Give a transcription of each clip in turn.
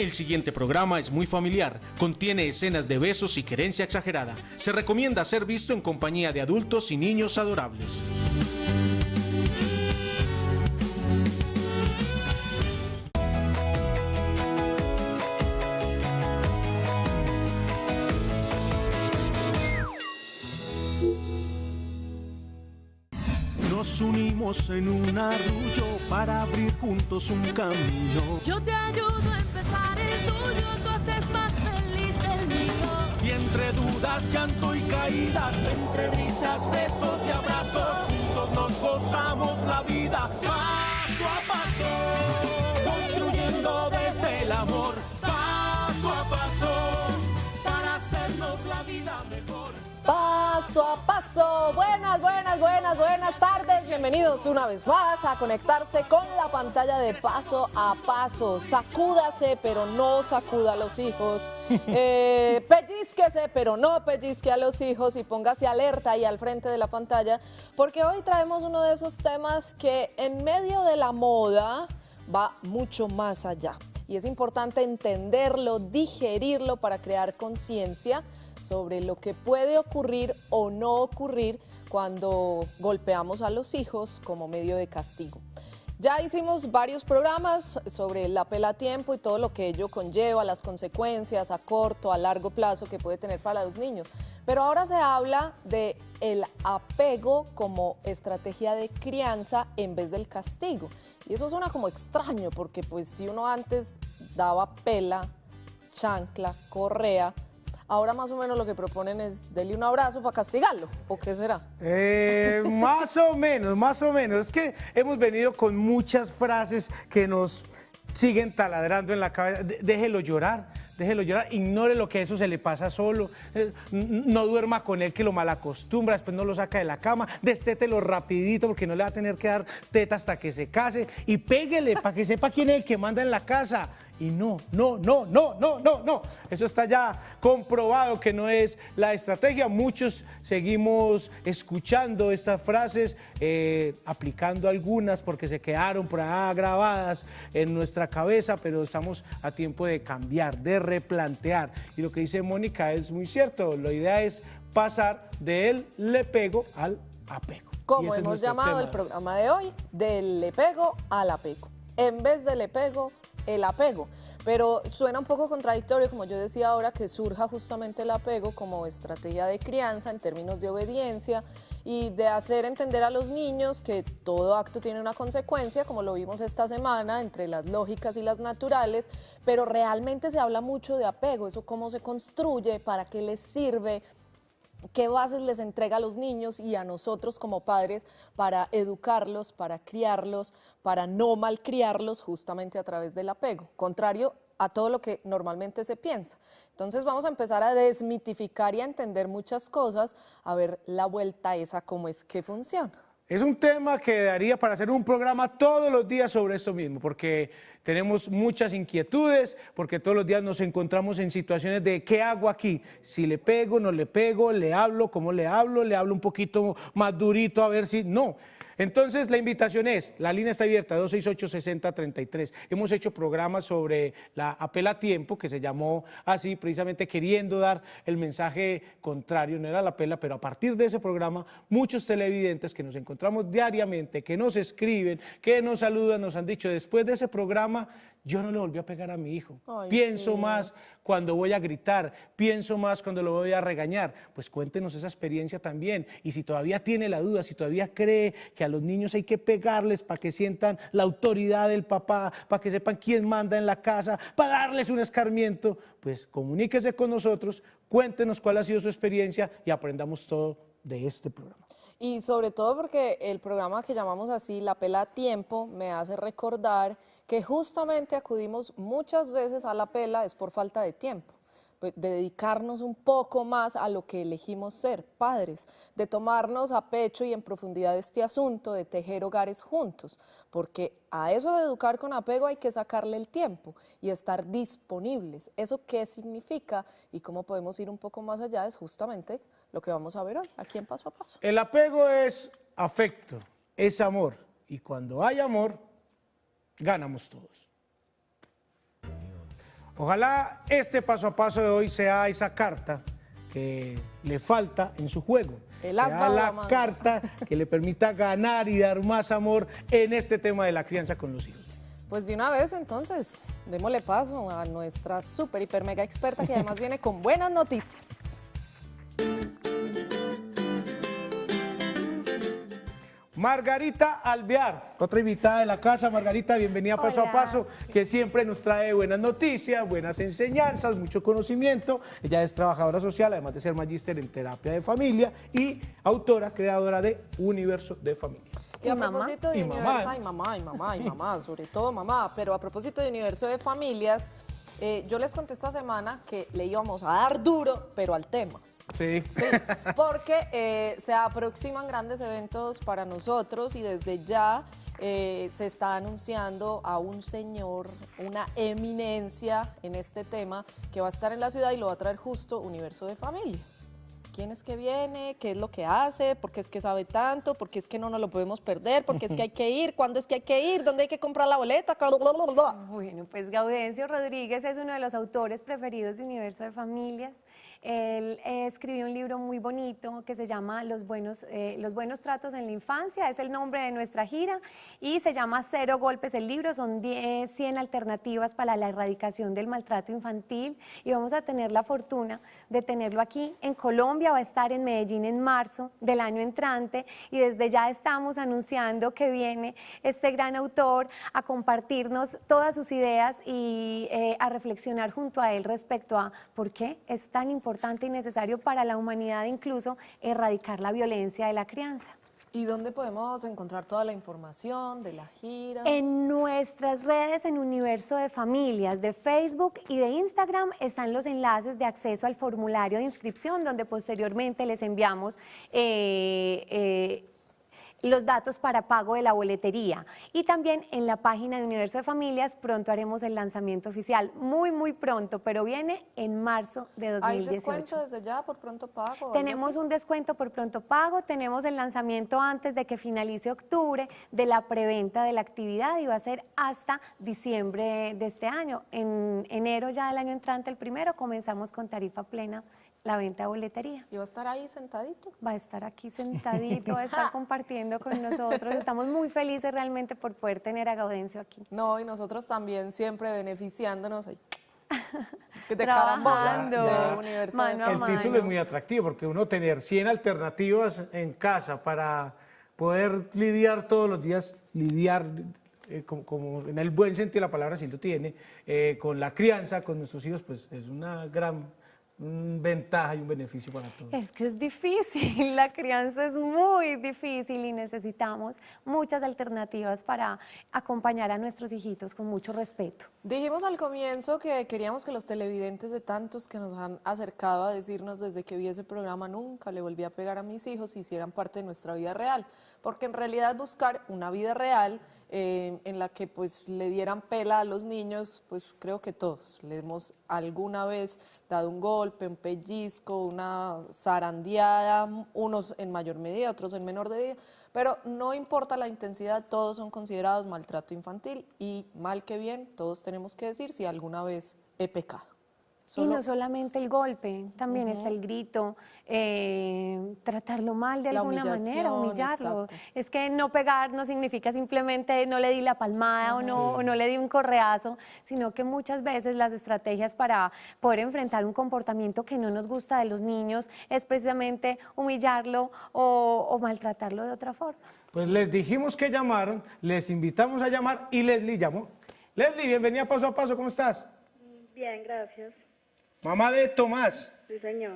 El siguiente programa es muy familiar, contiene escenas de besos y querencia exagerada. Se recomienda ser visto en compañía de adultos y niños adorables. Nos unimos en un arrullo para abrir juntos un camino. Yo te ayudo a empezar el tuyo, tú haces más feliz el mío. Y entre dudas, llanto y caídas, entre risas, besos y abrazos, juntos nos gozamos la vida paso a paso, construyendo desde el amor, paso a paso, para hacernos la vida mejor. Paso a paso, buenas tardes, bienvenidos una vez más a conectarse con la pantalla de Paso a Paso. Sacúdase, pero no sacuda a los hijos, pellizquese, pero no pellizque a los hijos y póngase alerta ahí al frente de la pantalla, porque hoy traemos uno de esos temas que en medio de la moda va mucho más allá. Y es importante entenderlo, digerirlo para crear conciencia sobre lo que puede ocurrir o no ocurrir cuando golpeamos a los hijos como medio de castigo. Ya hicimos varios programas sobre la pela a tiempo y todo lo que ello conlleva, las consecuencias a corto, a largo plazo que puede tener para los niños. Pero ahora se habla de el apego como estrategia de crianza en vez del castigo. Y eso suena como extraño porque pues si uno antes daba pela, chancla, correa, ahora más o menos lo que proponen es darle un abrazo para castigarlo, ¿o qué será? Más o menos. Es que hemos venido con muchas frases que nos siguen taladrando en la cabeza. Déjelo llorar, ignore lo que eso se le pasa solo, no duerma con él que lo malacostumbra, después no lo saca de la cama, destételo rapidito porque no le va a tener que dar teta hasta que se case y péguele para que sepa quién es el que manda en la casa. Y no. Eso está ya comprobado que no es la estrategia. Muchos seguimos escuchando estas frases, aplicando algunas porque se quedaron por ahí grabadas en nuestra cabeza, pero estamos a tiempo de cambiar, de replantear. Y lo que dice Mónica es muy cierto. La idea es pasar del le pego al apego. Como hemos llamado el programa de hoy, del le pego al apego. En vez del le pego, el apego, pero suena un poco contradictorio, como yo decía ahora, que surja justamente el apego como estrategia de crianza en términos de obediencia y de hacer entender a los niños que todo acto tiene una consecuencia, como lo vimos esta semana, entre las lógicas y las naturales, pero realmente se habla mucho de apego, eso cómo se construye, para qué les sirve, qué bases les entrega a los niños y a nosotros como padres para educarlos, para criarlos, para no malcriarlos justamente a través del apego, contrario a todo lo que normalmente se piensa. Entonces vamos a empezar a desmitificar y a entender muchas cosas, a ver la vuelta esa cómo es que funciona. Es un tema que daría para hacer un programa todos los días sobre esto mismo, porque tenemos muchas inquietudes, porque todos los días nos encontramos en situaciones de ¿qué hago aquí? Si le pego, no le pego, le hablo, ¿cómo le hablo un poquito más durito a ver si... No. Entonces la invitación es, la línea está abierta, 268-6033. Hemos hecho programas sobre la apela a tiempo, que se llamó así, precisamente queriendo dar el mensaje contrario, no era la apela, pero a partir de ese programa, muchos televidentes que nos encontramos diariamente, que nos escriben, que nos saludan, nos han dicho, después de ese programa, yo no le volví a pegar a mi hijo. Ay, Pienso sí. más cuando voy a gritar, pienso más cuando lo voy a regañar. Pues cuéntenos esa experiencia también. Y si todavía tiene la duda, si todavía cree que a los niños hay que pegarles para que sientan la autoridad del papá, para que sepan quién manda en la casa, para darles un escarmiento, pues comuníquese con nosotros, cuéntenos cuál ha sido su experiencia y aprendamos todo de este programa. Y sobre todo porque el programa que llamamos así, La Pela a Tiempo, me hace recordar que justamente acudimos muchas veces a la pela es por falta de tiempo, de dedicarnos un poco más a lo que elegimos ser, padres, de tomarnos a pecho y en profundidad este asunto, de tejer hogares juntos, porque a eso de educar con apego hay que sacarle el tiempo y estar disponibles. ¿Eso qué significa y cómo podemos ir un poco más allá? Es justamente lo que vamos a ver hoy, aquí en Paso a Paso. El apego es afecto, es amor, y cuando hay amor, ganamos todos. Ojalá este paso a paso de hoy sea esa carta que le falta en su juego. El as Sea bajo la la manga. carta que le permita ganar y dar más amor en este tema de la crianza con los hijos. Pues de una vez entonces, démosle paso a nuestra súper, hiper, mega experta que además viene con buenas noticias. Margarita Alvear, otra invitada de la casa. Margarita, bienvenida a Paso a Hola. Paso, que siempre nos trae buenas noticias, buenas enseñanzas, mucho conocimiento. Ella es trabajadora social, además de ser magíster en terapia de familia y autora, creadora de Universo de Familia. Y a Y mamá. propósito de Y Universo, mamá. ay mamá, sobre todo mamá, pero a propósito de Universo de Familias, yo les conté esta semana que le íbamos a dar duro, pero al tema. Sí. Sí, porque se aproximan grandes eventos para nosotros y desde ya se está anunciando a un señor, una eminencia en este tema que va a estar en la ciudad y lo va a traer justo Universo de Familias. ¿Quién es que viene? ¿Qué es lo que hace? ¿Por qué es que sabe tanto? ¿Por qué es que no nos lo podemos perder? ¿Por qué es que hay que ir? ¿Cuándo es que hay que ir? ¿Dónde hay que comprar la boleta? Bueno, pues Gaudencio Rodríguez es uno de los autores preferidos de Universo de Familias. Él escribió un libro muy bonito que se llama Los buenos tratos en la infancia, es el nombre de nuestra gira, y se llama Cero Golpes el libro, son 100 alternativas para la erradicación del maltrato infantil, y vamos a tener la fortuna de tenerlo aquí en Colombia, va a estar en Medellín en marzo del año entrante, y desde ya estamos anunciando que viene este gran autor a compartirnos todas sus ideas y a reflexionar junto a él respecto a por qué es tan importante y necesario para la humanidad incluso erradicar la violencia de la crianza. ¿Y dónde podemos encontrar toda la información de la gira? En nuestras redes, en Universo de Familias, de Facebook y de Instagram, están los enlaces de acceso al formulario de inscripción, donde posteriormente les enviamos los datos para pago de la boletería. Y también en la página de Universo de Familias pronto haremos el lanzamiento oficial, muy pronto, pero viene en marzo de 2018. ¿Hay descuento desde ya por pronto pago? o algo Tenemos así? un descuento por pronto pago, tenemos el lanzamiento antes de que finalice octubre de la preventa de la actividad y va a ser hasta diciembre de este año. En enero ya del año entrante, el primero, comenzamos con tarifa plena la venta de boletería. ¿Y va a estar ahí sentadito? Va a estar aquí sentadito, va a estar compartiendo con nosotros. Estamos muy felices realmente por poder tener a Gaudencio aquí. No, y nosotros también siempre beneficiándonos ahí. De Trabajando, carambola, de Universo de mano a El mano. título es muy atractivo porque uno tener 100 alternativas en casa para poder lidiar todos los días, como en el buen sentido de la palabra, si lo tiene, con la crianza, con nuestros hijos, pues es una gran ventaja y un beneficio para todos. Es que es difícil, la crianza es muy difícil y necesitamos muchas alternativas para acompañar a nuestros hijitos con mucho respeto. Dijimos al comienzo que queríamos que los televidentes de tantos que nos han acercado a decirnos desde que vi ese programa nunca le volví a pegar a mis hijos hicieran parte de nuestra vida real, porque en realidad buscar una vida real en la que pues le dieran pela a los niños, pues creo que todos le hemos alguna vez dado un golpe, un pellizco, una zarandeada, unos en mayor medida, otros en menor medida, pero no importa la intensidad, todos son considerados maltrato infantil y mal que bien, todos tenemos que decir si alguna vez he pecado. Y no solamente el golpe, también está el grito, tratarlo mal de La alguna manera, humillación, humillarlo. exacto. Es que no pegar no significa simplemente no le di la palmada o no le di un correazo, sino que muchas veces las estrategias para poder enfrentar un comportamiento que no nos gusta de los niños es precisamente humillarlo o maltratarlo de otra forma. Pues les dijimos que llamaron, les invitamos a llamar y Leslie llamó. Leslie, bienvenida a Paso a Paso, ¿cómo estás? Bien, gracias. Mamá de Tomás. Sí, señor.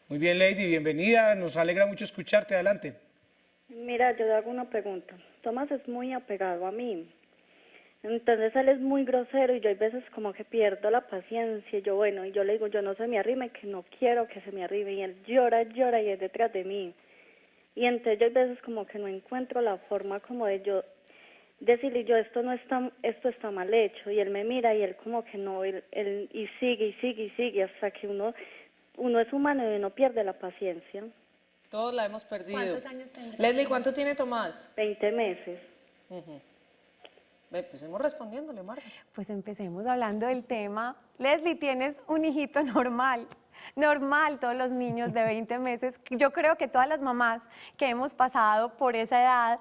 Muy bien, Lady, bienvenida, nos alegra mucho escucharte, adelante. Mira, yo te hago una pregunta. Tomás es muy apegado a mí. Entonces él es muy grosero y yo hay veces como que pierdo la paciencia. Yo, bueno, y yo le digo, yo no se me arrime, que no quiero que se me arrime. Y él llora y es detrás de mí. Y entonces yo hay veces como que no encuentro la forma como de yo decirle yo esto está mal hecho, y él me mira y él como que no, él y sigue hasta que uno es humano y uno pierde la paciencia. Todos la hemos perdido. ¿Cuántos años tendrá? Leslie, ¿cuánto tiene Tomás? 20 meses. Empecemos respondiéndole, Marga. Pues empecemos hablando del tema. Leslie, tienes un hijito normal. Normal, todos los niños de 20 meses. Yo creo que todas las mamás que hemos pasado por esa edad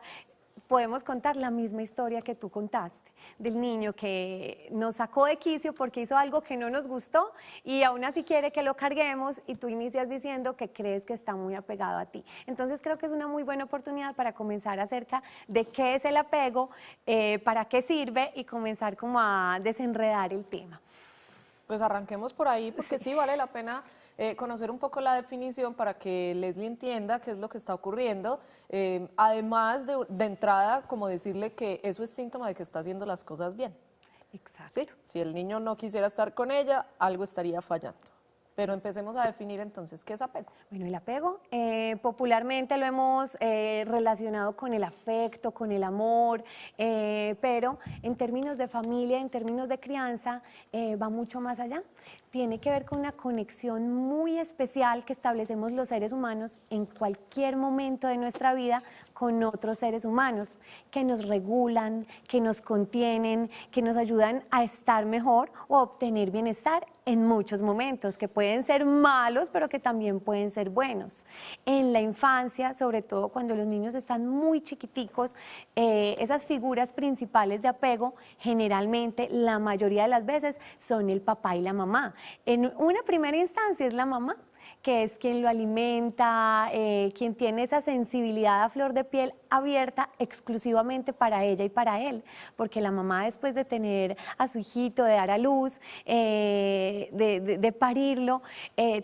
podemos contar la misma historia que tú contaste, del niño que nos sacó de quicio porque hizo algo que no nos gustó y aún así quiere que lo carguemos y tú inicias diciendo que crees que está muy apegado a ti. Entonces creo que es una muy buena oportunidad para comenzar acerca de qué es el apego, para qué sirve y comenzar como a desenredar el tema. Pues arranquemos por ahí porque sí vale la pena conocer un poco la definición para que Leslie entienda qué es lo que está ocurriendo. Además de entrada, como decirle que eso es síntoma de que está haciendo las cosas bien. Exacto. ¿Sí? Si el niño no quisiera estar con ella, algo estaría fallando. Pero empecemos a definir entonces qué es apego. Bueno, el apego popularmente lo hemos relacionado con el afecto, con el amor, pero en términos de familia, en términos de crianza, va mucho más allá. Tiene que ver con una conexión muy especial que establecemos los seres humanos en cualquier momento de nuestra vida con otros seres humanos, que nos regulan, que nos contienen, que nos ayudan a estar mejor o a obtener bienestar en muchos momentos, que pueden ser malos, pero que también pueden ser buenos. En la infancia, sobre todo cuando los niños están muy chiquiticos, esas figuras principales de apego, generalmente, la mayoría de las veces, son el papá y la mamá. En una primera instancia es la mamá, que es quien lo alimenta, quien tiene esa sensibilidad a flor de piel abierta exclusivamente para ella y para él, porque la mamá, después de tener a su hijito, de dar a luz, de parirlo,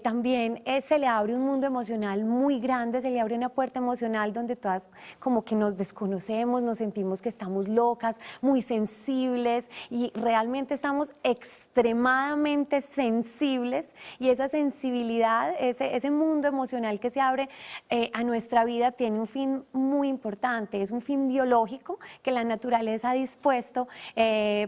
también se le abre un mundo emocional muy grande, se le abre una puerta emocional donde todas como que nos desconocemos, nos sentimos que estamos locas, muy sensibles y realmente estamos extremadamente sensibles, y esa sensibilidad, ese mundo emocional que se abre a nuestra vida tiene un fin muy importante, es un fin biológico que la naturaleza ha dispuesto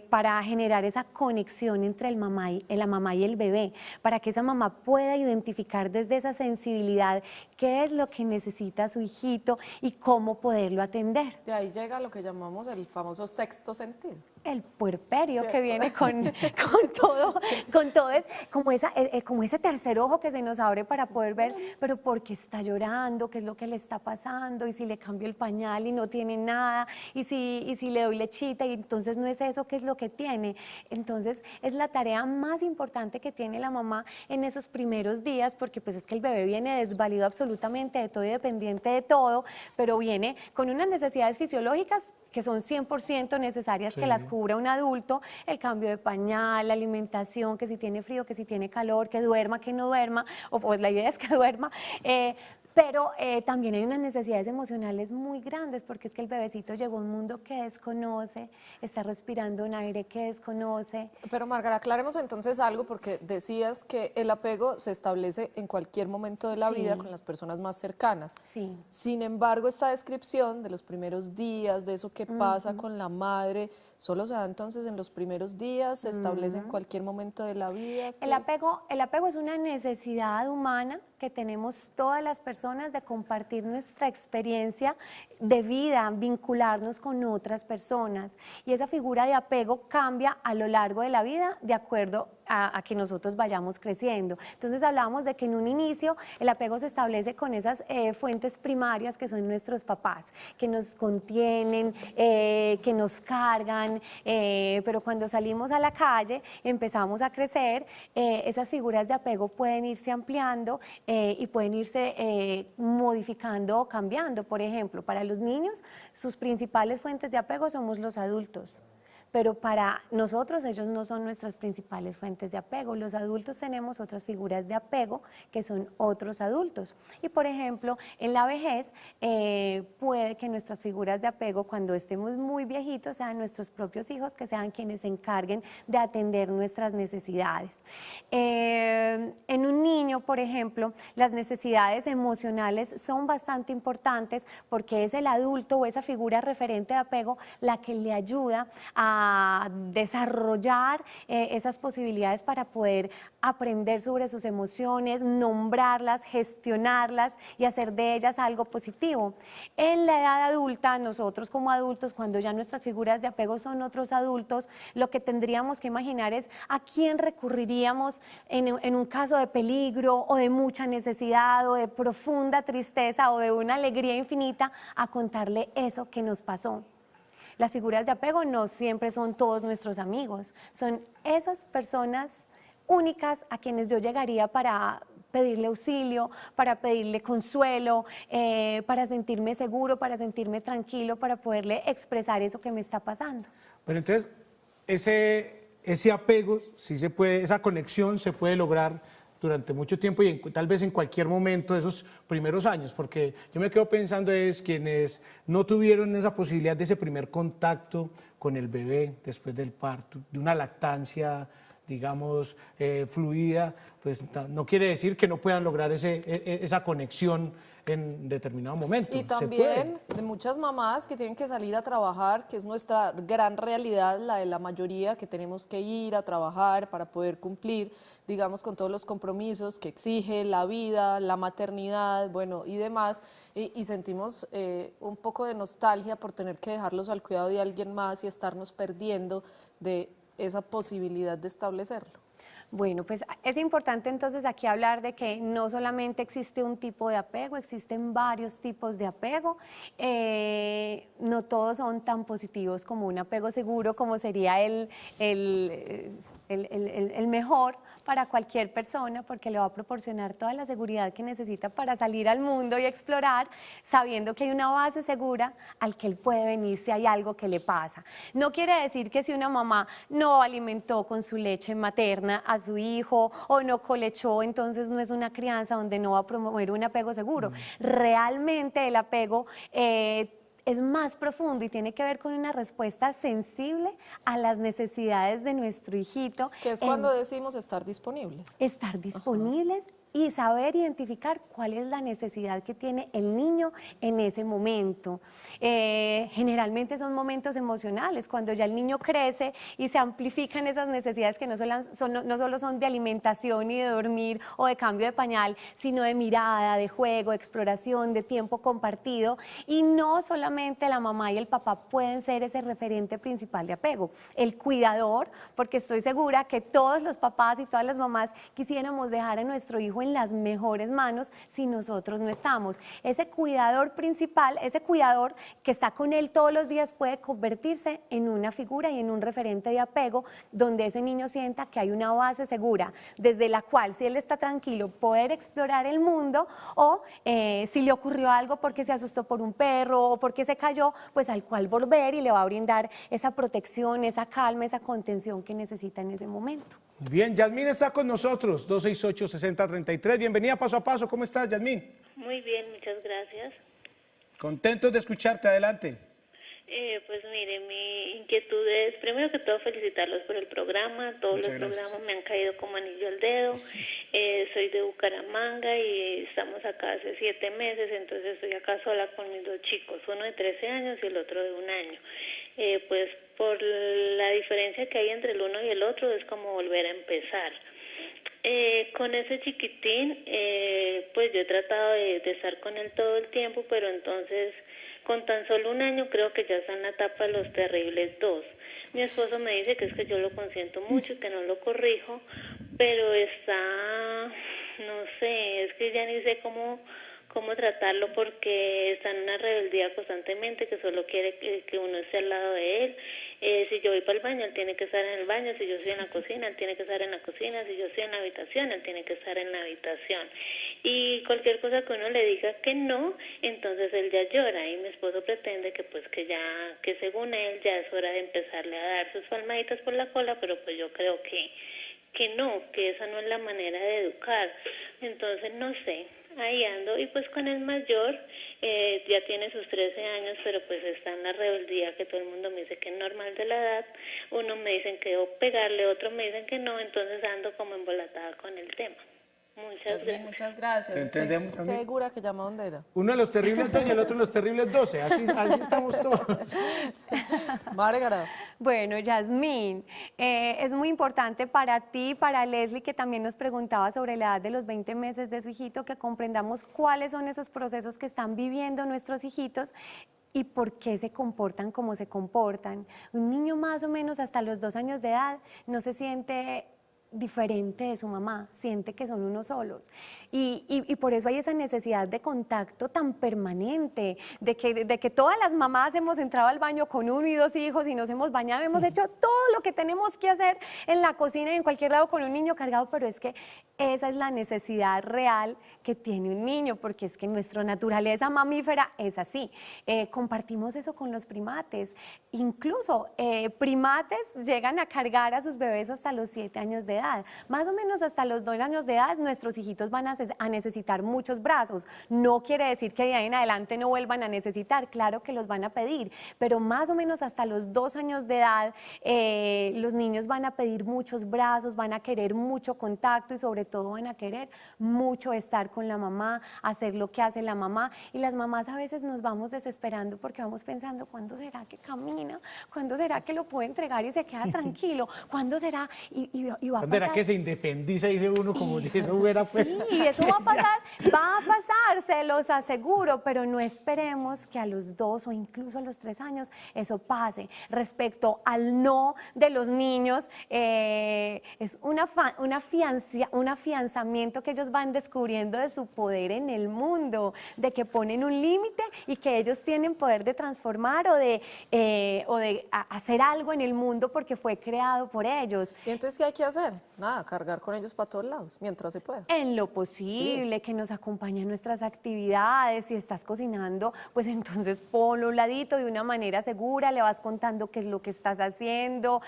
para generar esa conexión entre la mamá y el bebé, para que esa mamá pueda identificar desde esa sensibilidad qué es lo que necesita su hijito y cómo poderlo atender. De ahí llega lo que llamamos el famoso sexto sentido. El puerperio, ¿cierto? que viene con todo es como ese tercer ojo que se nos abre para poder ver, pero por qué está llorando, qué es lo que le está pasando, y si le cambio el pañal y no tiene nada, y si le doy lechita y entonces no es eso, qué es lo que tiene. Entonces es la tarea más importante que tiene la mamá en esos primeros días, porque pues es que el bebé viene desvalido absolutamente de todo y dependiente de todo, pero viene con unas necesidades fisiológicas que son 100% necesarias, sí, que las cubra un adulto: el cambio de pañal, la alimentación, que si tiene frío, que si tiene calor, que duerma, que no duerma, o pues la idea es que duerma, pero también hay unas necesidades emocionales muy grandes, porque es que el bebecito llegó a un mundo que desconoce, está respirando un aire que desconoce. Pero Margarita, aclaremos entonces algo, porque decías que el apego se establece en cualquier momento de la Sí. vida con las personas más cercanas. Sí. Sin embargo, esta descripción de los primeros días, de eso que pasa con la madre, ¿solo se da entonces en los primeros días? ¿Se establece en cualquier momento de la vida? El apego es una necesidad humana que tenemos todas las personas de compartir nuestra experiencia de vida, vincularnos con otras personas. Y esa figura de apego cambia a lo largo de la vida de acuerdo a que nosotros vayamos creciendo. Entonces hablábamos de que en un inicio el apego se establece con esas fuentes primarias que son nuestros papás, que nos contienen, que nos cargan, pero cuando salimos a la calle, empezamos a crecer, esas figuras de apego pueden irse ampliando y pueden irse modificando o cambiando. Por ejemplo, para los niños, sus principales fuentes de apego somos los adultos. Pero para nosotros ellos no son nuestras principales fuentes de apego. Los adultos tenemos otras figuras de apego que son otros adultos. Y por ejemplo, en la vejez puede que nuestras figuras de apego, cuando estemos muy viejitos, sean nuestros propios hijos, que sean quienes se encarguen de atender nuestras necesidades. En un niño, por ejemplo, las necesidades emocionales son bastante importantes, porque es el adulto o esa figura referente de apego la que le ayuda a a desarrollar esas posibilidades para poder aprender sobre sus emociones, nombrarlas, gestionarlas y hacer de ellas algo positivo. En la edad adulta, nosotros como adultos, cuando ya nuestras figuras de apego son otros adultos, lo que tendríamos que imaginar es a quién recurriríamos en un caso de peligro o de mucha necesidad o de profunda tristeza o de una alegría infinita, a contarle eso que nos pasó. Las figuras de apego no siempre son todos nuestros amigos, son esas personas únicas a quienes yo llegaría para pedirle auxilio, para pedirle consuelo, para sentirme seguro, para sentirme tranquilo, para poderle expresar eso que me está pasando. Pero entonces, ese apego, sí se puede, esa conexión se puede lograr durante mucho tiempo y tal vez en cualquier momento de esos primeros años, porque yo me quedo pensando es quienes no tuvieron esa posibilidad de ese primer contacto con el bebé después del parto, de una lactancia, digamos, fluida, pues no quiere decir que no puedan lograr esa conexión en determinado momento. Y también de muchas mamás que tienen que salir a trabajar, que es nuestra gran realidad, la de la mayoría, que tenemos que ir a trabajar para poder cumplir, digamos, con todos los compromisos que exige la vida, la maternidad, bueno, y demás, y sentimos un poco de nostalgia por tener que dejarlos al cuidado de alguien más y estarnos perdiendo de esa posibilidad de establecerlo. Bueno, pues es importante entonces aquí hablar de que no solamente existe un tipo de apego, existen varios tipos de apego. No todos son tan positivos como un apego seguro, como sería el mejor para cualquier persona, porque le va a proporcionar toda la seguridad que necesita para salir al mundo y explorar, sabiendo que hay una base segura al que él puede venir si hay algo que le pasa. No quiere decir que si una mamá no alimentó con su leche materna a su hijo o no colechó, entonces no es una crianza donde no va a promover un apego seguro. Realmente el apego es más profundo y tiene que ver con una respuesta sensible a las necesidades de nuestro hijito. Que es cuando decimos estar disponibles. Estar disponibles y saber identificar cuál es la necesidad que tiene el niño en ese momento. Generalmente son momentos emocionales, cuando ya el niño crece y se amplifican esas necesidades que no solo son de alimentación y de dormir o de cambio de pañal, sino de mirada, de juego, de exploración, de tiempo compartido, y no solamente la mamá y el papá pueden ser ese referente principal de apego. El cuidador, porque estoy segura que todos los papás y todas las mamás quisiéramos dejar a nuestro hijo en las mejores manos si nosotros no estamos. Ese cuidador principal, ese cuidador que está con él todos los días, puede convertirse en una figura y en un referente de apego donde ese niño sienta que hay una base segura desde la cual, si él está tranquilo, poder explorar el mundo, o si le ocurrió algo porque se asustó por un perro o porque se cayó, pues al cual volver y le va a brindar esa protección, esa calma, esa contención que necesita en ese momento. Muy bien, Yasmín está con nosotros, 268-6033. Bienvenida Paso a Paso. ¿Cómo estás, Yasmín? Muy bien, muchas gracias. Contentos de escucharte, adelante. Pues mire, mi inquietud es, primero que todo, felicitarlos por el programa. Todos los programas me han caído como anillo al dedo. Soy de Bucaramanga y estamos acá hace 7 meses, entonces estoy acá sola con mis 2 chicos, uno de 13 años y el otro de 1 año. Pues por la diferencia que hay entre el uno y el otro es como volver a empezar. Con ese chiquitín, pues yo he tratado de estar con él todo el tiempo, pero entonces con tan solo 1 año creo que ya está en la etapa de los terribles 2. Mi esposo me dice que es que yo lo consiento mucho y que no lo corrijo, pero está, no sé, es que ya ni sé cómo tratarlo, porque está en una rebeldía constantemente, que solo quiere que uno esté al lado de él. Si yo voy para el baño, él tiene que estar en el baño. Si yo estoy en la cocina, él tiene que estar en la cocina. Si yo estoy en la habitación, él tiene que estar en la habitación. Y cualquier cosa que uno le diga que no, entonces él ya llora, y mi esposo pretende que pues que según él ya es hora de empezarle a dar sus palmaditas por la cola, pero pues yo creo que no, que esa no es la manera de educar. Entonces no sé, ahí ando. Y pues con el mayor, ya tiene sus 13 años, pero pues está en la rebeldía que todo el mundo me dice que es normal de la edad. Uno me dicen que debo pegarle, otros me dicen que no, entonces ando como embolatada con el tema. Muchas gracias. Muchas gracias. Te entendemos Estoy también. segura que llama dónde era. Uno de los terribles 2 y el otro de los terribles 12. Así estamos todos. Márgara. Bueno, Yasmín, es muy importante para ti, para Leslie, que también nos preguntaba sobre la edad de los 20 meses de su hijito, que comprendamos cuáles son esos procesos que están viviendo nuestros hijitos y por qué se comportan como se comportan. Un niño más o menos hasta los 2 años de edad no se siente diferente de su mamá, siente que son unos solos y por eso hay esa necesidad de contacto tan permanente, de que todas las mamás hemos entrado al baño con 1 y 2 hijos y nos hemos bañado, hemos hecho todo lo que tenemos que hacer en la cocina y en cualquier lado con un niño cargado, pero es que esa es la necesidad real que tiene un niño, porque es que nuestra naturaleza mamífera es así. Compartimos eso con los primates, incluso primates llegan a cargar a sus bebés hasta los 7 años de edad. Más o menos hasta los 2 años de edad nuestros hijitos van a necesitar muchos brazos. No quiere decir que de ahí en adelante no vuelvan a necesitar, claro que los van a pedir, pero más o menos hasta los 2 años de edad los niños van a pedir muchos brazos, van a querer mucho contacto y sobre todo van a querer mucho estar con la mamá, hacer lo que hace la mamá, y las mamás a veces nos vamos desesperando porque vamos pensando, ¿cuándo será que camina? ¿Cuándo será que lo puede entregar y se queda tranquilo? ¿Cuándo será? Y va a pasar. ¿Será que se independiza, dice uno, como si no hubiera pues? Sí, eso va a pasar, se los aseguro, pero no esperemos que a los 2 o incluso a los 3 años eso pase. Respecto al no de los niños, es un afianzamiento que ellos van descubriendo de su poder en el mundo, de que ponen un límite y que ellos tienen poder de transformar o de hacer algo en el mundo porque fue creado por ellos. ¿Y entonces qué hay que hacer? Nada, cargar con ellos para todos lados, mientras se pueda. En lo posible, que nos acompañen en nuestras actividades. Si estás cocinando, pues entonces ponlo a un ladito de una manera segura, le vas contando qué es lo que estás haciendo,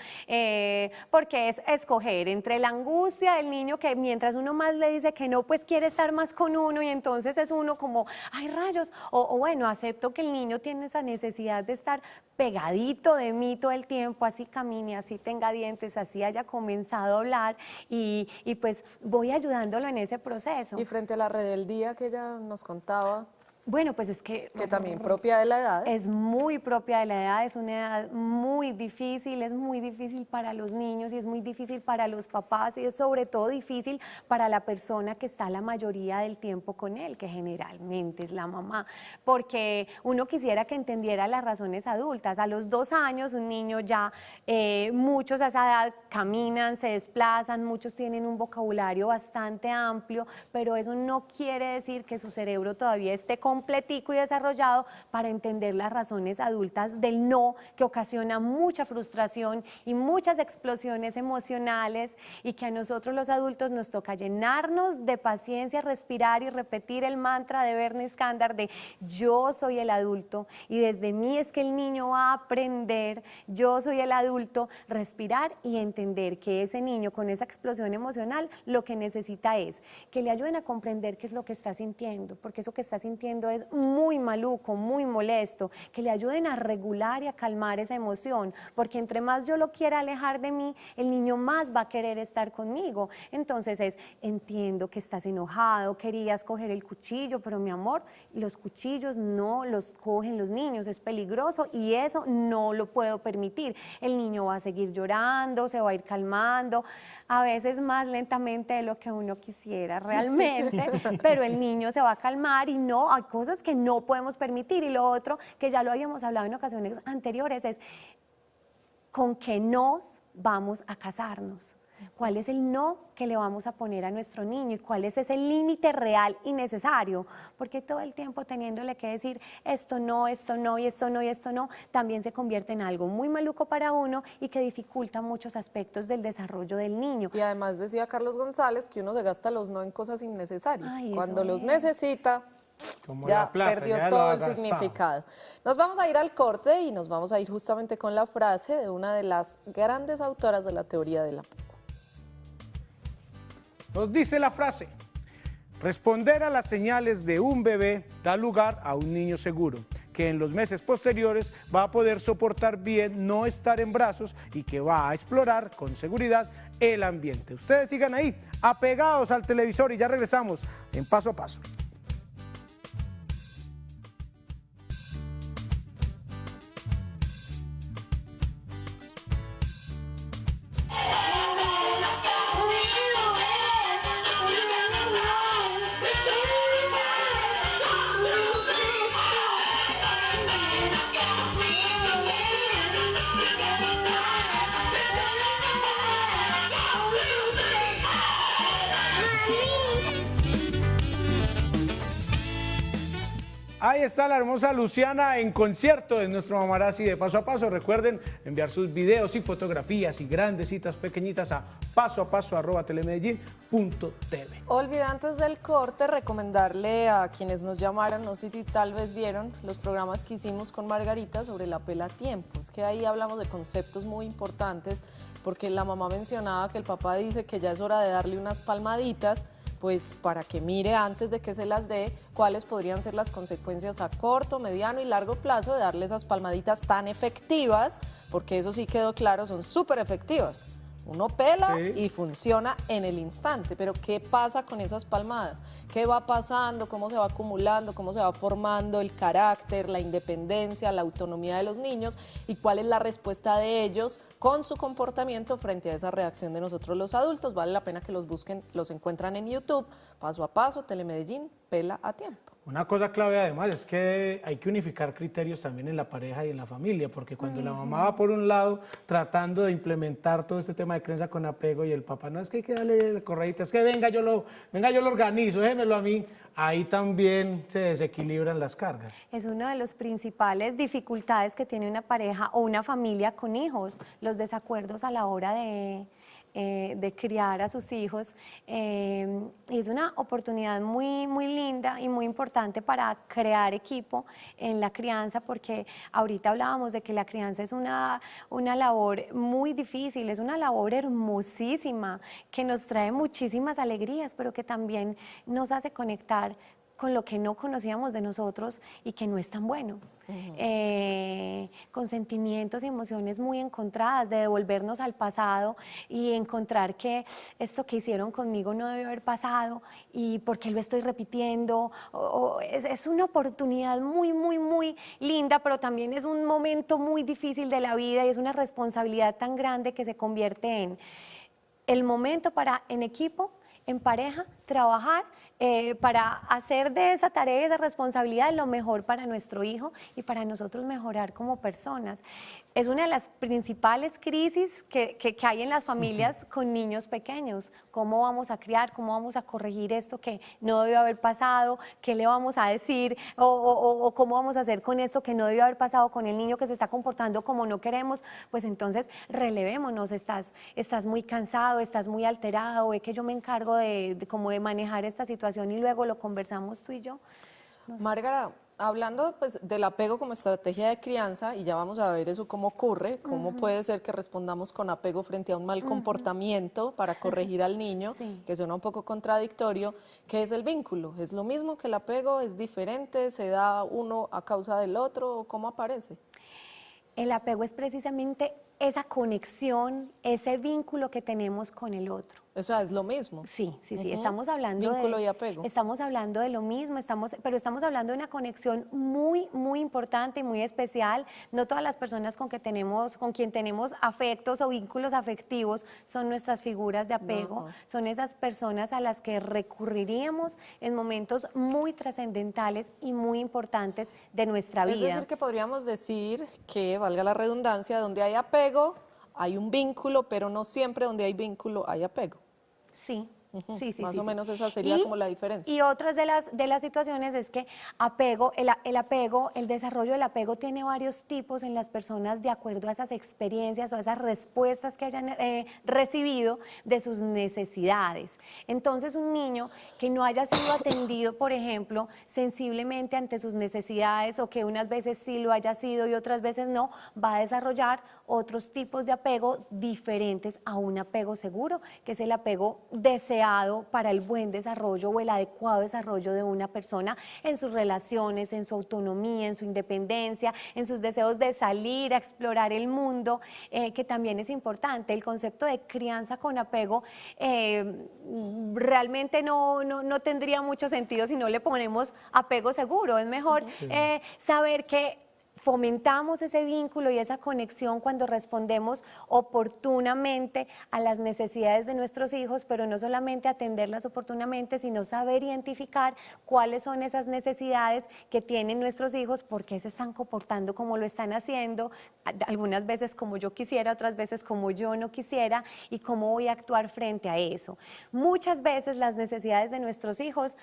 porque es escoger entre la angustia del niño, que mientras uno más le dice que no, pues quiere estar más con uno y entonces es uno como, ay rayos, o bueno, acepto que el niño tiene esa necesidad de estar pegadito de mí todo el tiempo, así camine, así tenga dientes, así haya comenzado a hablar y pues voy ayudándolo en ese proceso. Y frente a la rebeldía que ella nos contaba, Bueno, pues es que también propia de la edad. es muy propia de la edad, es una edad muy difícil, es muy difícil para los niños y es muy difícil para los papás y es sobre todo difícil para la persona que está la mayoría del tiempo con él, que generalmente es la mamá, porque uno quisiera que entendiera las razones adultas. A los 2 años un niño ya, muchos a esa edad caminan, se desplazan, muchos tienen un vocabulario bastante amplio, pero eso no quiere decir que su cerebro todavía esté completico y desarrollado para entender las razones adultas del no, que ocasiona mucha frustración y muchas explosiones emocionales, y que a nosotros los adultos nos toca llenarnos de paciencia, respirar y repetir el mantra de Bernie Iskandar de yo soy el adulto y desde mí es que el niño va a aprender, yo soy el adulto, respirar y entender que ese niño con esa explosión emocional lo que necesita es que le ayuden a comprender qué es lo que está sintiendo, porque eso que está sintiendo es muy maluco, muy molesto, que le ayuden a regular y a calmar esa emoción, porque entre más yo lo quiera alejar de mí, el niño más va a querer estar conmigo. Entonces entiendo que estás enojado, querías coger el cuchillo, pero mi amor, los cuchillos no los cogen los niños, es peligroso y eso no lo puedo permitir. El niño va a seguir llorando, se va a ir calmando, a veces más lentamente de lo que uno quisiera realmente, pero el niño se va a calmar y no, hay cosas que no podemos permitir. Y lo otro, que ya lo habíamos hablado en ocasiones anteriores, es con qué nos vamos a casarnos. ¿Cuál es el no que le vamos a poner a nuestro niño y cuál es ese límite real y necesario? Porque todo el tiempo teniéndole que decir esto no y esto no y esto no, también se convierte en algo muy maluco para uno y que dificulta muchos aspectos del desarrollo del niño. Y además decía Carlos González que uno se gasta los no en cosas innecesarias. Ay, cuando eso los es. necesita, Como ya la plata, perdió ya lo todo ha el gastado. significado. Nos vamos a ir al corte y nos vamos a ir justamente con la frase de una de las grandes autoras de la teoría del apego. Nos dice la frase: responder a las señales de un bebé da lugar a un niño seguro, que en los meses posteriores va a poder soportar bien no estar en brazos y que va a explorar con seguridad el ambiente. Ustedes sigan ahí, apegados al televisor, y ya regresamos en Paso a Paso. Ahí está la hermosa Luciana en concierto de nuestro Mamarazzi de Paso a Paso. Recuerden enviar sus videos y fotografías y grandes citas pequeñitas a pasoapaso@telemedellin.tv. Olvidé antes del corte recomendarle a quienes nos llamaran, no sé si tal vez vieron los programas que hicimos con Margarita sobre la pela a tiempo. Es que ahí hablamos de conceptos muy importantes, porque la mamá mencionaba que el papá dice que ya es hora de darle unas palmaditas, pues para que mire antes de que se las dé cuáles podrían ser las consecuencias a corto, mediano y largo plazo de darle esas palmaditas tan efectivas, porque eso sí quedó claro, son súper efectivas. Uno pela y funciona en el instante, pero ¿qué pasa con esas palmadas? ¿Qué va pasando? ¿Cómo se va acumulando? ¿Cómo se va formando el carácter, la independencia, la autonomía de los niños? ¿Y cuál es la respuesta de ellos con su comportamiento frente a esa reacción de nosotros los adultos? Vale la pena que los busquen, los encuentran en YouTube, Paso a Paso, Telemedellín, pela a tiempo. Una cosa clave además es que hay que unificar criterios también en la pareja y en la familia, porque cuando la mamá va por un lado tratando de implementar todo este tema de crianza con apego y el papá, no, es que hay que darle la correíta, es que venga yo lo organizo, déjemelo a mí, ahí también se desequilibran las cargas. Es una de las principales dificultades que tiene una pareja o una familia con hijos, los desacuerdos a la hora de criar a sus hijos. Y es una oportunidad muy linda y muy importante para crear equipo en la crianza, porque ahorita hablábamos de que la crianza es una labor muy difícil, es una labor hermosísima, que nos trae muchísimas alegrías, pero que también nos hace conectar con lo que no conocíamos de nosotros y que no es tan bueno. Con sentimientos y emociones muy encontradas, de devolvernos al pasado y encontrar que esto que hicieron conmigo no debió haber pasado y por qué lo estoy repitiendo. Es una oportunidad muy linda, pero también es un momento muy difícil de la vida y es una responsabilidad tan grande que se convierte en el momento para, en equipo, en pareja, trabajar para hacer de esa tarea y esa responsabilidad lo mejor para nuestro hijo y para nosotros mejorar como personas. Es una de las principales crisis que hay en las familias con niños pequeños. ¿Cómo vamos a criar? ¿Cómo vamos a corregir esto que no debió haber pasado? ¿Qué le vamos a decir? ¿O cómo vamos a hacer con esto que no debió haber pasado con el niño que se está comportando como no queremos? Pues entonces relevémonos. Estás muy cansado, estás muy alterado, ve que yo me encargo de manejar esta situación y luego lo conversamos tú y yo. No sé. Márgara, hablando pues del apego como estrategia de crianza, y ya vamos a ver eso cómo ocurre, cómo puede ser que respondamos con apego frente a un mal comportamiento para corregir al niño, que suena un poco contradictorio. ¿Qué es el vínculo? ¿Es lo mismo que el apego? ¿Es diferente? ¿Se da uno a causa del otro? ¿Cómo aparece? El apego es precisamente esa conexión, ese vínculo que tenemos con el otro. O sea, es lo mismo. Sí, estamos hablando vínculo y apego. Estamos hablando de lo mismo, pero estamos hablando de una conexión muy importante y muy especial. No todas las personas con quien tenemos afectos o vínculos afectivos son nuestras figuras de apego, son esas personas a las que recurriríamos en momentos muy trascendentales y muy importantes de nuestra vida. Es decir, que podríamos decir que, valga la redundancia, donde hay apego, hay un vínculo, pero no siempre donde hay vínculo hay apego. Sí. Más o menos esa sería como la diferencia. Y otras de las situaciones es que el desarrollo del apego tiene varios tipos en las personas de acuerdo a esas experiencias o a esas respuestas que hayan recibido de sus necesidades. Entonces, un niño que no haya sido atendido, por ejemplo, sensiblemente ante sus necesidades, o que unas veces sí lo haya sido y otras veces no, va a desarrollar otros tipos de apegos diferentes a un apego seguro, que es el apego deseado para el buen desarrollo o el adecuado desarrollo de una persona en sus relaciones, en su autonomía, en su independencia, en sus deseos de salir a explorar el mundo, que también es importante. El concepto de crianza con apego realmente no tendría mucho sentido si no le ponemos apego seguro. Es mejor saber que fomentamos ese vínculo y esa conexión cuando respondemos oportunamente a las necesidades de nuestros hijos, pero no solamente atenderlas oportunamente, sino saber identificar cuáles son esas necesidades que tienen nuestros hijos, por qué se están comportando como lo están haciendo, algunas veces como yo quisiera, otras veces como yo no quisiera, y cómo voy a actuar frente a eso. Muchas veces las necesidades de nuestros hijos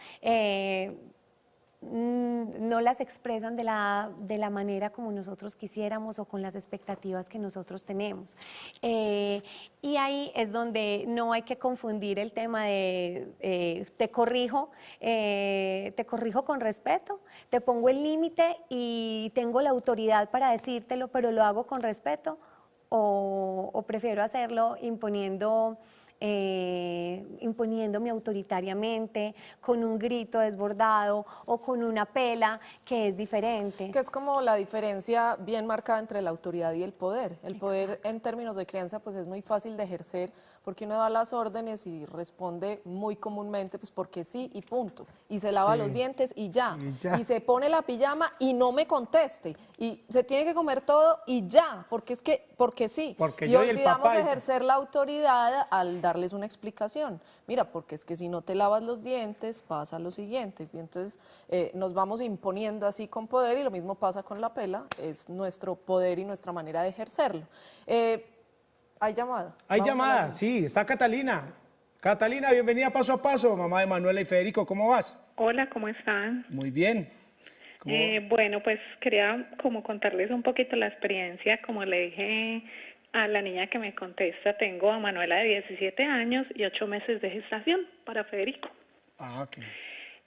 no las expresan de la manera como nosotros quisiéramos o con las expectativas que nosotros tenemos. Y ahí es donde no hay que confundir el tema de te corrijo con respeto, te pongo el límite y tengo la autoridad para decírtelo, pero lo hago con respeto, o prefiero hacerlo imponiéndome autoritariamente, con un grito desbordado o con una pela, que es diferente. Que es como la diferencia bien marcada entre la autoridad y el poder. El poder en términos de crianza pues es muy fácil de ejercer porque uno da las órdenes y responde muy comúnmente pues porque sí y punto. Y se lava los dientes y ya. Y se pone la pijama y no me conteste. Y se tiene que comer todo y ya, porque sí. Porque y yo y el olvidamos papá ejercer la autoridad al darles una explicación. Mira, porque es que si no te lavas los dientes pasa lo siguiente. Y entonces nos vamos imponiendo así con poder y lo mismo pasa con la pela, es nuestro poder y nuestra manera de ejercerlo. ¿Hay llamada? Hay llamada, sí, está Catalina. Catalina, bienvenida a Paso a Paso, mamá de Manuela y Federico, ¿cómo vas? Hola, ¿cómo están? Muy bien. Bueno, pues quería como contarles un poquito la experiencia. Como le dije a la niña que me contesta, tengo a Manuela de 17 años y 8 meses de gestación para Federico. Ah, ok.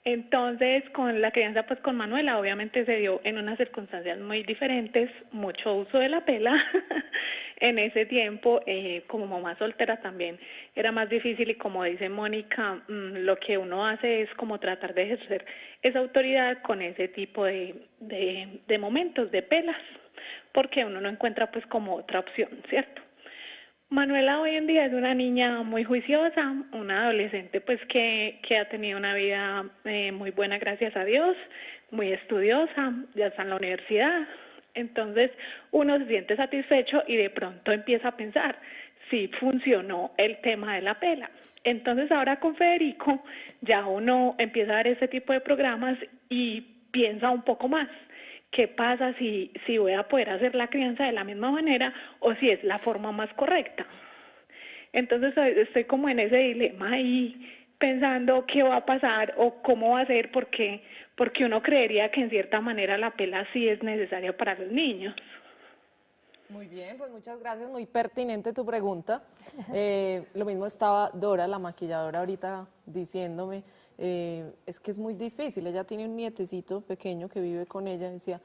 Entonces, con la crianza pues con Manuela obviamente se dio en unas circunstancias muy diferentes, mucho uso de la pela. En ese tiempo, como mamá soltera también era más difícil y como dice Mónica, lo que uno hace es como tratar de ejercer esa autoridad con ese tipo de momentos, de pelas, porque uno no encuentra pues como otra opción, ¿cierto? Manuela hoy en día es una niña muy juiciosa, una adolescente pues que ha tenido una vida muy buena, gracias a Dios, muy estudiosa, ya está en la universidad. Entonces uno se siente satisfecho y de pronto empieza a pensar si funcionó el tema de la pela. Entonces ahora con Federico ya uno empieza a ver este tipo de programas y piensa un poco más. ¿Qué pasa si voy a poder hacer la crianza de la misma manera o si es la forma más correcta? Entonces estoy como en ese dilema ahí pensando qué va a pasar o cómo va a ser, porque uno creería que en cierta manera la pela sí es necesaria para los niños. Muy bien, pues muchas gracias, muy pertinente tu pregunta. Lo mismo estaba Dora, la maquilladora, ahorita diciéndome, es que es muy difícil, ella tiene un nietecito pequeño que vive con ella, decía,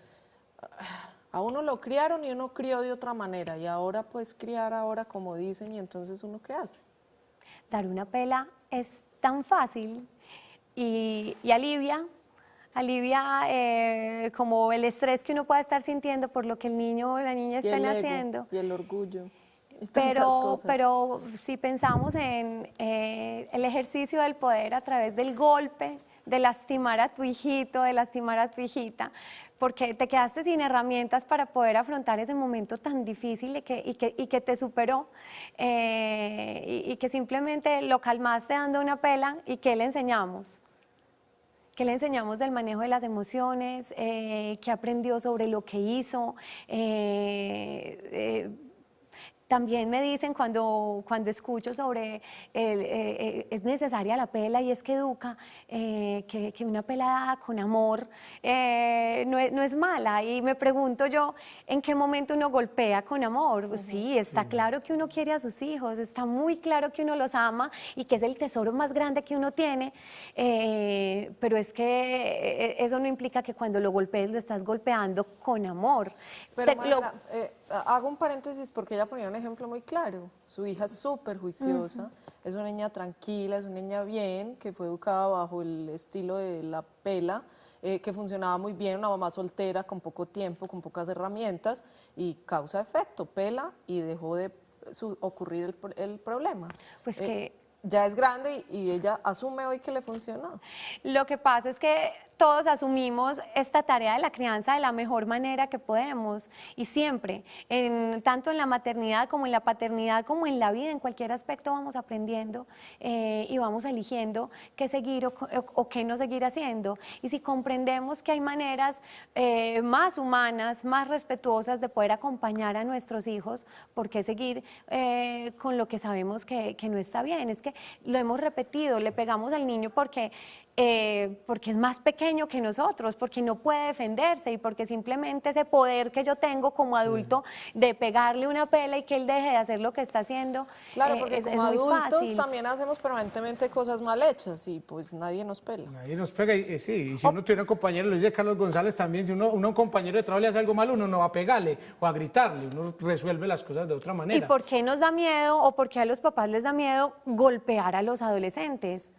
a uno lo criaron y uno crió de otra manera, y ahora pues criar ahora como dicen, y entonces ¿uno qué hace? Dar una pela es tan fácil y alivia como el estrés que uno puede estar sintiendo por lo que el niño o la niña están haciendo. Y el orgullo. Pero si pensamos en el ejercicio del poder a través del golpe, de lastimar a tu hijito, de lastimar a tu hijita, porque te quedaste sin herramientas para poder afrontar ese momento tan difícil y que te superó, y que simplemente lo calmaste dando una pela. ¿Y qué le enseñamos? ¿Qué le enseñamos del manejo de las emociones? ¿Qué aprendió sobre lo que hizo? También me dicen cuando escucho sobre es necesaria la pela y es que educa, que una pela dada con amor no es mala. Y me pregunto yo, ¿en qué momento uno golpea con amor? Sí, está claro que uno quiere a sus hijos, está muy claro que uno los ama y que es el tesoro más grande que uno tiene, pero es que eso no implica que cuando lo golpees lo estás golpeando con amor. Pero Mariana, hago un paréntesis porque ella ponía un ejemplo muy claro. Su hija es súper juiciosa, es una niña tranquila, es una niña bien, que fue educada bajo el estilo de la pela, que funcionaba muy bien, una mamá soltera con poco tiempo, con pocas herramientas, y causa efecto, pela y dejó de ocurrir el problema. Pues que ya es grande y ella asume hoy que le funcionó. lo que pasa es que todos asumimos esta tarea de la crianza de la mejor manera que podemos y siempre, tanto en la maternidad como en la paternidad, como en la vida, en cualquier aspecto vamos aprendiendo y vamos eligiendo qué seguir o qué no seguir haciendo. Y si comprendemos que hay maneras más humanas, más respetuosas de poder acompañar a nuestros hijos, ¿por qué seguir con lo que sabemos que no está bien? Es que lo hemos repetido, le pegamos al niño porque es más pequeño que nosotros, porque no puede defenderse y porque simplemente ese poder que yo tengo como adulto de pegarle una pela y que él deje de hacer lo que está haciendo, Claro, porque es como muy adultos fácil. también hacemos permanentemente cosas mal hechas y pues nadie nos pela. Nadie nos pega, y sí, y si uno tiene un compañero, lo dice Carlos González también, si uno a un compañero de trabajo le hace algo malo, uno no va a pegarle o a gritarle, uno resuelve las cosas de otra ¿Y manera. por qué nos da miedo o por qué a los papás les da miedo golpear a los adolescentes?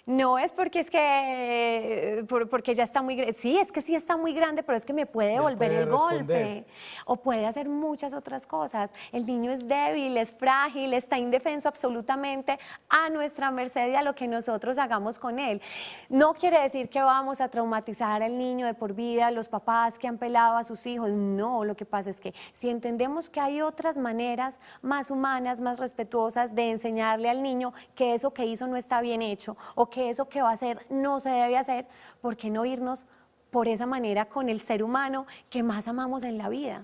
No es porque porque ya está muy grande. Sí, es que sí está muy grande, pero es que me puede Ya devolver puede el responder. golpe. O puede hacer muchas otras cosas. El niño es débil, es frágil, está indefenso absolutamente a nuestra merced y a lo que nosotros hagamos con él. No quiere decir que vamos a traumatizar al niño de por vida, los papás que han pelado a sus hijos. No, lo que pasa es que si entendemos que hay otras maneras más humanas, más respetuosas de enseñarle al niño que eso que hizo no está bien hecho o que eso que va a hacer no se debe hacer, ¿por qué no irnos por esa manera con el ser humano que más amamos en la vida?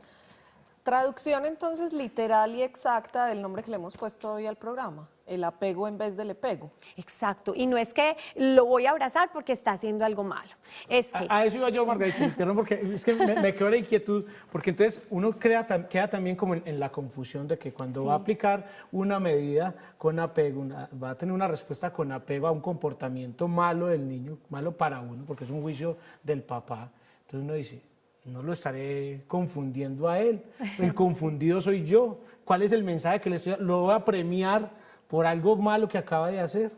Traducción entonces literal y exacta del nombre que le hemos puesto hoy al programa, el apego en vez del epego. Exacto, y no es que lo voy a abrazar porque está haciendo algo malo, es que... A eso iba yo, Margarita, perdón, porque es que me quedó la inquietud, porque entonces uno queda también como en la confusión de que cuando va a aplicar una medida con apego, va a tener una respuesta con apego a un comportamiento malo del niño, malo para uno, porque es un juicio del papá. Entonces uno dice, no lo estaré confundiendo a él, el confundido soy yo. ¿Cuál es el mensaje que le estoy dando? ¿Lo voy a premiar por algo malo que acaba de hacer?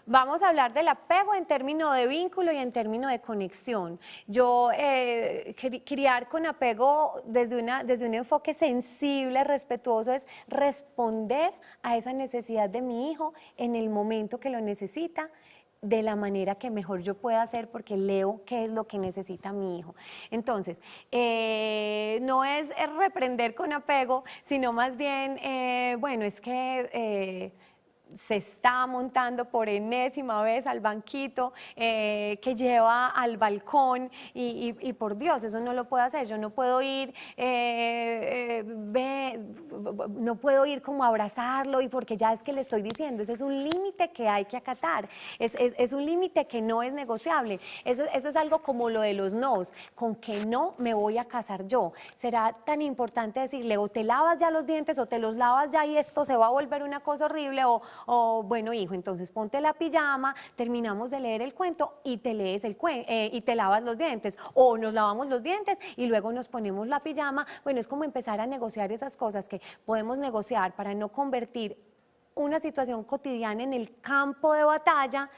Vamos a hablar del apego en términos de vínculo y en términos de conexión. Yo criar con apego desde un enfoque sensible, respetuoso, es responder a esa necesidad de mi hijo en el momento que lo necesita, de la manera que mejor yo pueda hacer porque leo qué es lo que necesita mi hijo. Entonces, no es reprender con apego, sino más bien, bueno, es que se está montando por enésima vez al banquito que lleva al balcón y por Dios, eso no lo puedo hacer. Yo no puedo ir, no puedo ir como a abrazarlo y porque ya es que le estoy diciendo, ese es un límite que hay que acatar, es un límite que no es negociable. Eso es algo como lo de los nos, con que no me voy a casar yo. Será tan importante decirle o te lavas ya los dientes o te los lavas ya y esto se va a volver una cosa horrible o bueno, hijo, entonces ponte la pijama, terminamos de leer el cuento y te lees el y te lavas los dientes, o nos lavamos los dientes y luego nos ponemos la pijama. Bueno, es como empezar a negociar esas cosas que podemos negociar para no convertir una situación cotidiana en el campo de batalla,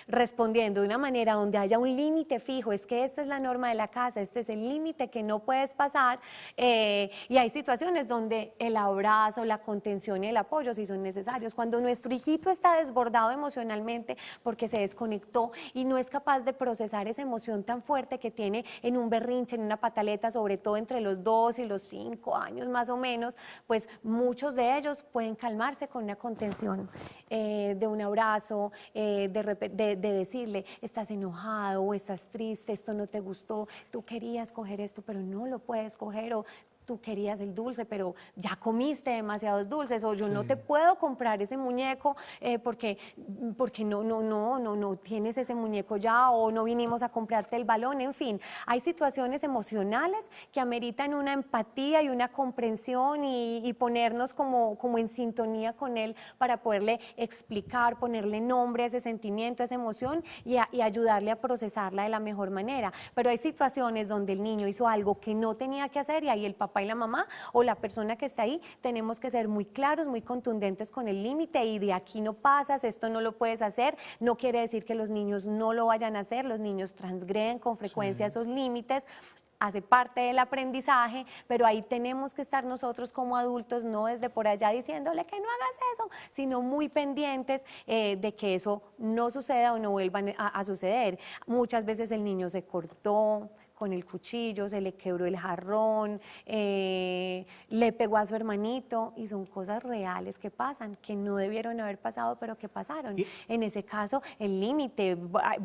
respondiendo de una manera donde haya un límite fijo, es que esta es la norma de la casa, este es el límite que no puedes pasar, y hay situaciones donde el abrazo, la contención y el apoyo sí son necesarios. Cuando nuestro hijito está desbordado emocionalmente porque se desconectó y no es capaz de procesar esa emoción tan fuerte que tiene en un berrinche, en una pataleta, sobre todo entre los 2 y los 5 años más o menos, pues muchos de ellos pueden calmarse con una contención, de un abrazo, de decirle, estás enojado o estás triste, esto no te gustó, tú querías coger esto, pero no lo puedes coger, o tú querías el dulce, pero ya comiste demasiados dulces, o yo no te puedo comprar ese muñeco porque no tienes ese muñeco ya, o no vinimos a comprarte el balón. En fin, hay situaciones emocionales que ameritan una empatía y una comprensión y ponernos como en sintonía con él para poderle explicar, ponerle nombre a ese sentimiento, a esa emoción y ayudarle a procesarla de la mejor manera. Pero hay situaciones donde el niño hizo algo que no tenía que hacer y ahí el papá y la mamá o la persona que está ahí tenemos que ser muy claros, muy contundentes con el límite, y de aquí no pasas, esto no lo puedes hacer. No quiere decir que los niños no lo vayan a hacer, los niños transgreden con frecuencia esos límites, hace parte del aprendizaje, pero ahí tenemos que estar nosotros como adultos, no desde por allá diciéndole que no hagas eso, sino muy pendientes de que eso no suceda o no vuelva a suceder. Muchas veces el niño se cortó con el cuchillo, se le quebró el jarrón, le pegó a su hermanito, y son cosas reales que pasan, que no debieron haber pasado, pero que pasaron. En ese caso, el límite,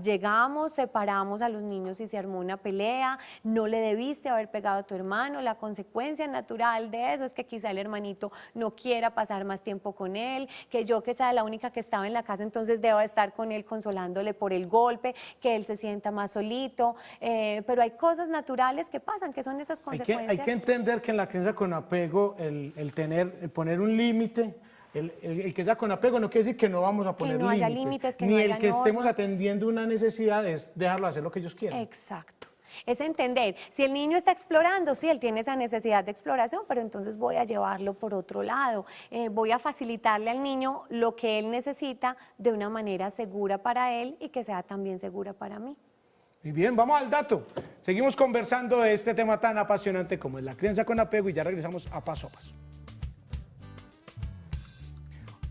llegamos, separamos a los niños y se armó una pelea, no le debiste haber pegado a tu hermano, la consecuencia natural de eso es que quizá el hermanito no quiera pasar más tiempo con él, que yo, que sea la única que estaba en la casa, entonces deba estar con él consolándole por el golpe, que él se sienta más solito, pero hay cosas naturales que pasan, que son esas consecuencias. Hay que entender que en la crianza con apego, el poner un límite, el que sea con apego no quiere decir que no vamos a poner no haya límites, que ni no el haya que estemos normas. atendiendo una necesidad es dejarlo hacer lo que ellos quieran. Exacto. Es entender, si el niño está explorando, sí, él tiene esa necesidad de exploración, pero entonces voy a llevarlo por otro lado, voy a facilitarle al niño lo que él necesita de una manera segura para él y que sea también segura para mí. Muy bien, vamos al dato. Seguimos conversando de este tema tan apasionante como es la crianza con apego y ya regresamos a Paso a Paso.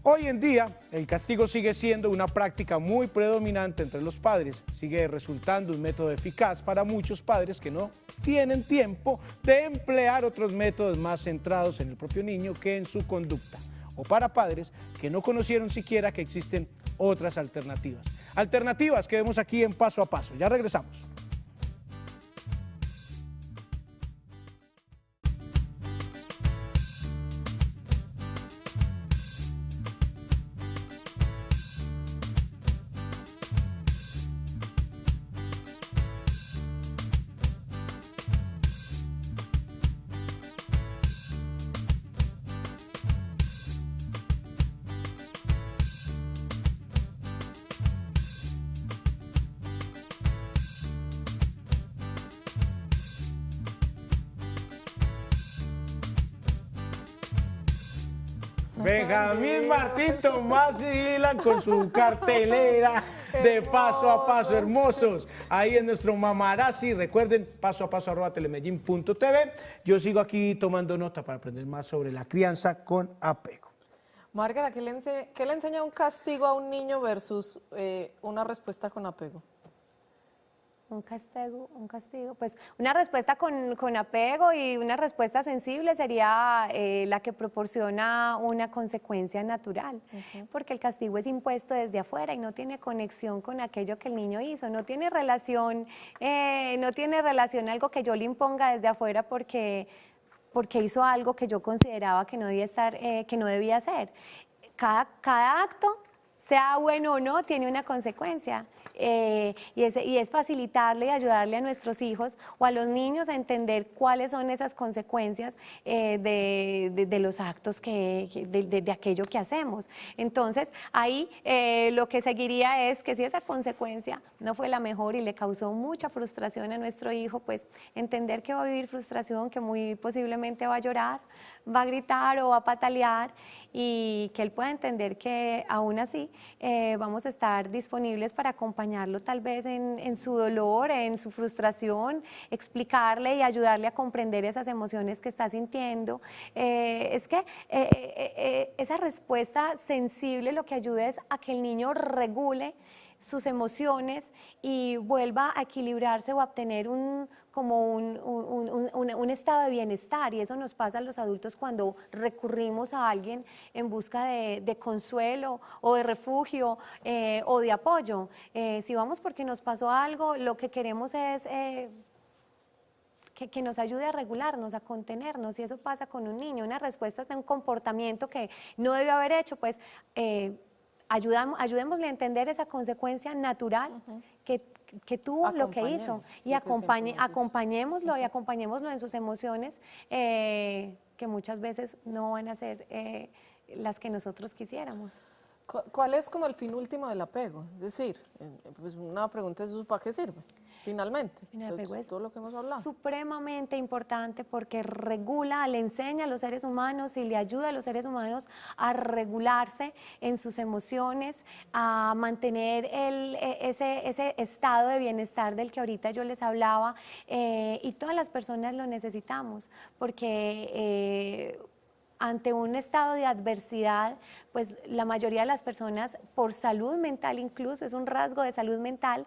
Hoy en día, el castigo sigue siendo una práctica muy predominante entre los padres. Sigue resultando un método eficaz para muchos padres que no tienen tiempo de emplear otros métodos más centrados en el propio niño que en su conducta. O para padres que no conocieron siquiera que existen otras alternativas. Alternativas que vemos aquí en Paso a Paso. Ya regresamos. Benjamín Martín Tomás y Dylan con su cartelera de Paso a Paso, hermosos. Ahí en nuestro Mamarazzi, recuerden, pasoapaso@telemedellin.tv. Yo sigo aquí tomando nota para aprender más sobre la crianza con apego. Márgara, ¿qué le enseña un castigo a un niño versus una respuesta con apego? Un castigo, pues una respuesta con apego y una respuesta sensible sería la que proporciona una consecuencia natural, porque el castigo es impuesto desde afuera y no tiene conexión con aquello que el niño hizo, no tiene relación algo que yo le imponga desde afuera porque hizo algo que yo consideraba que no debía hacer. Cada acto, sea bueno o no, tiene una consecuencia. Y es facilitarle y ayudarle a nuestros hijos o a los niños a entender cuáles son esas consecuencias de los actos, de aquello que hacemos. Entonces, ahí lo que seguiría es que si esa consecuencia no fue la mejor y le causó mucha frustración a nuestro hijo, pues entender que va a vivir frustración, que muy posiblemente va a llorar, va a gritar o va a patalear, y que él pueda entender que aún así vamos a estar disponibles para acompañarlo tal vez en su dolor, en su frustración, explicarle y ayudarle a comprender esas emociones que está sintiendo. Es que esa respuesta sensible lo que ayuda es a que el niño regule sus emociones y vuelva a equilibrarse o a obtener un estado de bienestar, y eso nos pasa a los adultos cuando recurrimos a alguien en busca de consuelo o de refugio o de apoyo. Si vamos porque nos pasó algo, lo que queremos es que nos ayude a regularnos, a contenernos, y eso pasa con un niño, una respuesta de un comportamiento que no debió haber hecho, pues ayudémosle a entender esa consecuencia natural que tuvo lo que hizo, y acompañémoslo y acompañémoslo en sus emociones, que muchas veces no van a ser las que nosotros quisiéramos. ¿Cuál es como el fin último del apego? Es decir, pues una pregunta es, ¿para qué sirve? Finalmente, El apego es todo lo que hemos hablado. supremamente importante porque regula, le enseña a los seres humanos y le ayuda a los seres humanos a regularse en sus emociones, a mantener ese estado de bienestar del que ahorita yo les hablaba, y todas las personas lo necesitamos porque ante un estado de adversidad, pues la mayoría de las personas, por salud mental incluso, es un rasgo de salud mental,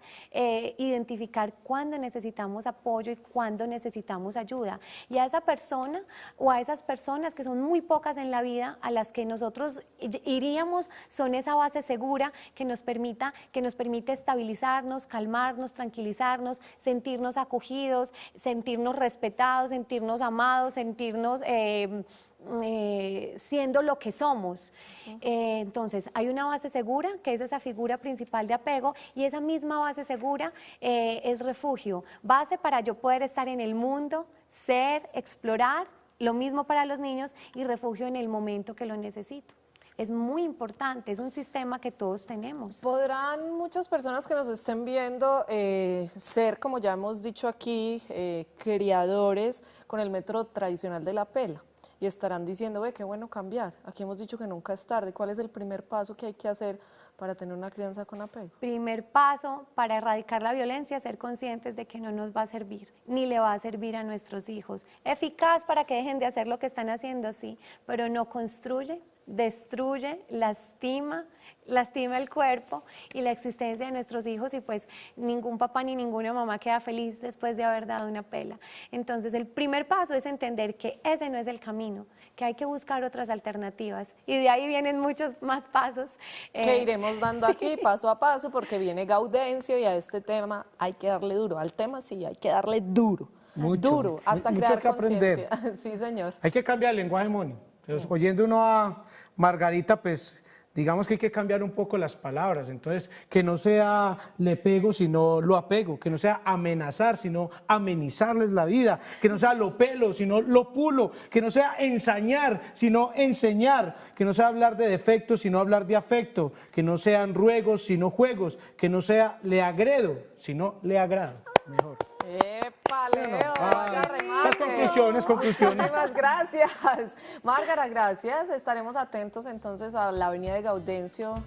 identificar cuándo necesitamos apoyo y cuándo necesitamos ayuda. Y a esa persona o a esas personas, que son muy pocas en la vida, a las que nosotros iríamos, son esa base segura que nos permite estabilizarnos, calmarnos, tranquilizarnos, sentirnos acogidos, sentirnos respetados, sentirnos amados, sentirnos siendo lo que somos. Entonces hay una base segura, que es esa figura principal de apego, y esa misma base segura es refugio, base para yo poder estar en el mundo, ser, explorar, lo mismo para los niños, y refugio en el momento que lo necesito. Es muy importante, es un sistema que todos tenemos. ¿Podrán muchas personas que nos estén viendo ser, como ya hemos dicho aquí, criadores con el método tradicional de la pela? Y estarán diciendo, ve, qué bueno cambiar. Aquí hemos dicho que nunca es tarde. ¿Cuál es el primer paso que hay que hacer para tener una crianza con apego? Primer paso para erradicar la violencia, ser conscientes de que no nos va a servir, ni le va a servir a nuestros hijos. Eficaz para que dejen de hacer lo que están haciendo, sí, pero no construye, destruye, lastima el cuerpo y la existencia de nuestros hijos, y pues ningún papá ni ninguna mamá queda feliz después de haber dado una pela. Entonces el primer paso es entender que ese no es el camino, que hay que buscar otras alternativas, y de ahí vienen muchos más pasos. Que iremos dando aquí paso a paso, porque viene Gaudencio y a este tema hay que darle duro. Al tema sí, hay que darle duro. Mucho, duro, hasta mucho crear que aprender. conciencia. Sí, señor. Hay que cambiar el lenguaje, Moni. Entonces, oyendo uno a Margarita, pues digamos que hay que cambiar un poco las palabras. Entonces, que no sea le pego, sino lo apego. Que no sea amenazar, sino amenizarles la vida. Que no sea lo pelo, sino lo pulo. Que no sea ensañar, sino enseñar. Que no sea hablar de defectos, sino hablar de afecto. Que no sean ruegos, sino juegos. Que no sea le agredo, sino le agrado. Mejor. ¡Epa, Leo! Vaya remate. Las conclusiones. Muchísimas gracias. Márgara, gracias. Estaremos atentos entonces a la venida de Gaudencio.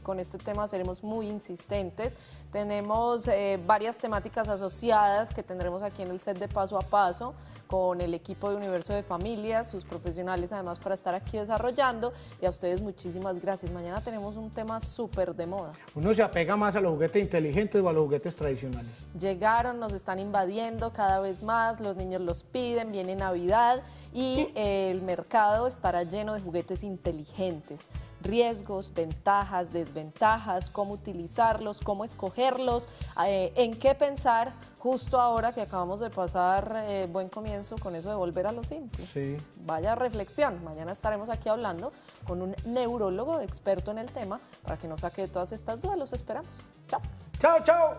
Con este tema seremos muy insistentes. Tenemos varias temáticas asociadas que tendremos aquí en el set de Paso a Paso con el equipo de Universo de Familias, sus profesionales además para estar aquí desarrollando, y a ustedes muchísimas gracias. Mañana tenemos un tema súper de moda. Uno se apega más a los juguetes inteligentes o a los juguetes tradicionales. Llegaron, nos están invadiendo cada vez más, los niños los piden, viene Navidad y el mercado estará lleno de juguetes inteligentes. Riesgos, ventajas, desventajas, cómo utilizarlos, cómo escogerlos, en qué pensar justo ahora que acabamos de pasar buen comienzo con eso de volver a lo simple. Sí. Vaya reflexión. Mañana estaremos aquí hablando con un neurólogo experto en el tema para que nos saque de todas estas dudas. Los esperamos. Chao. Chao, chao.